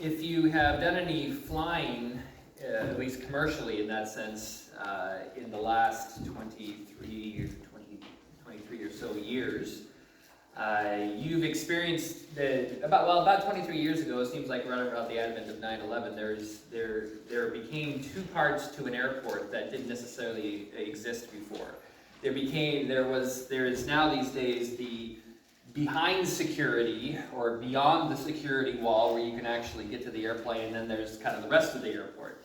If you have done any flying, at least commercially in that sense, in the last 23 or so years, you've experienced that about 23 years ago, it seems like right around the advent of 9/11, there became two parts to an airport that didn't necessarily exist before. There is now these days the behind security or beyond the security wall where you can actually get to the airplane, and then there's kind of the rest of the airport.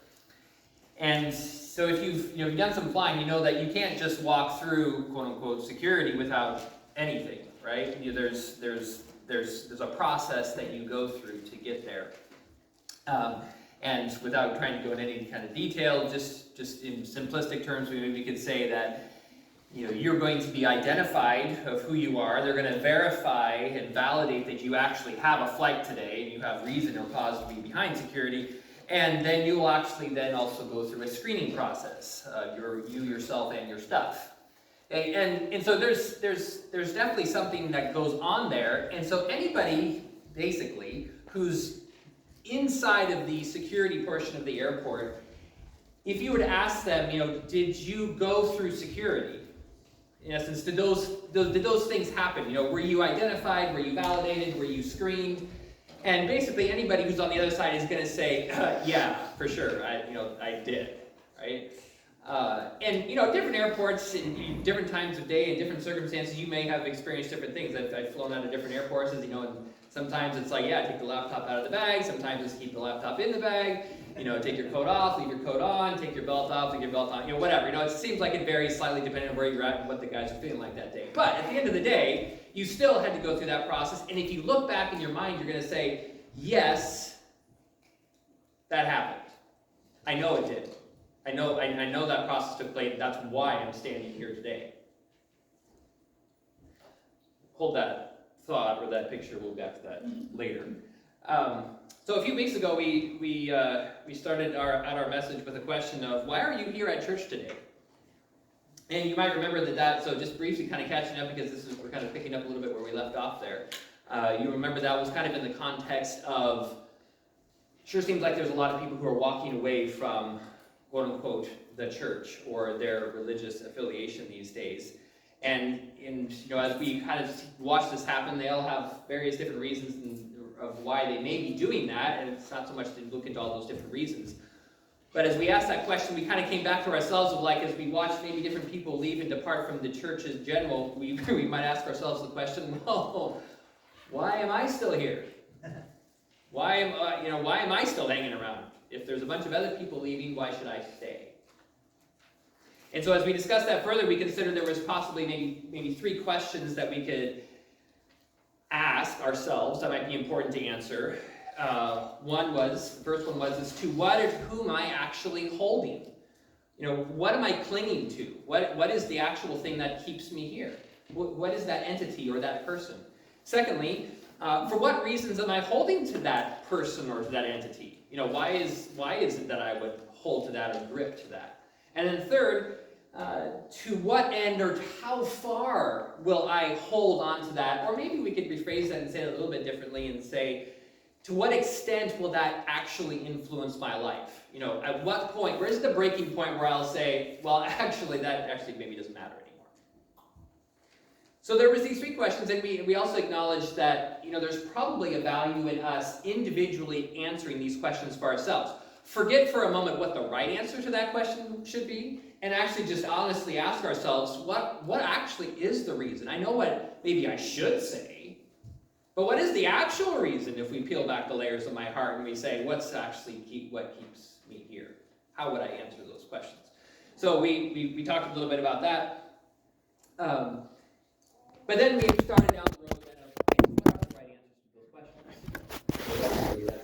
And so if you've done some flying, you know that you can't just walk through quote unquote security without anything, right? There's a process that you go through to get there. And without trying to go into any kind of detail, just in simplistic terms, we could say that you're going to be identified of who you are. They're going to verify and validate that you actually have a flight today and you have reason or cause to be behind security. And then you'll actually then also go through a screening process, you yourself and your stuff. And so there's definitely something that goes on there. And so anybody basically who's inside of the security portion of the airport, if you were to ask them, did you go through security? In essence, did those things happen? Were you identified? Were you validated? Were you screened? And basically, anybody who's on the other side is going to say, "Yeah, for sure, I did." Right? And different airports in different times of day and different circumstances, you may have experienced different things. I've flown out of different airports, and sometimes it's like, take the laptop out of the bag. Sometimes it's keep the laptop in the bag. Take your coat off, leave your coat on, take your belt off, leave your belt on, whatever. It seems like it varies slightly depending on where you're at and what the guys are feeling like that day. But at the end of the day, you still had to go through that process. And if you look back in your mind, you're going to say, yes, that happened. I know it did. I know that process took place. That's why I'm standing here today. Hold that thought or that picture. We'll get to that later. So a few weeks ago, we started our message with a question of, why are you here at church today? And you might remember that, so just briefly kind of catching up, because we're kind of picking up a little bit where we left off there. You remember that was kind of in the context of, sure seems like there's a lot of people who are walking away from, quote unquote, the church or their religious affiliation these days. And as we kind of watch this happen, they all have various different reasons of why they may be doing that, and it's not so much to look into all those different reasons. But as we asked that question, we kind of came back to ourselves of as we watch maybe different people leave and depart from the church in general, we might ask ourselves the question, well, why am I still here? Why am I still hanging around? If there's a bunch of other people leaving, why should I stay? And so as we discussed that further, we considered there was possibly maybe three questions that we could ask ourselves that might be important to answer. The first one was to what or to whom am I actually holding? What am I clinging to? What is the actual thing that keeps me here? What is that entity or that person? Secondly, for what reasons am I holding to that person or to that entity? Why is it that I would hold to that or grip to that? And then third, to what end or how far will I hold on to that? Or maybe we could rephrase that and say it a little bit differently and say, to what extent will that actually influence my life? At what point, where's the breaking point where I'll say, well, that maybe doesn't matter anymore. So there was these three questions, and we also acknowledged that, there's probably a value in us individually answering these questions for ourselves. Forget for a moment what the right answer to that question should be, and actually just honestly ask ourselves, what actually is the reason? I know what maybe I should say, but what is the actual reason if we peel back the layers of my heart and we say, what keeps me here? How would I answer those questions? So we talked a little bit about that. But then we started down the road then of, what are the right answers to those questions?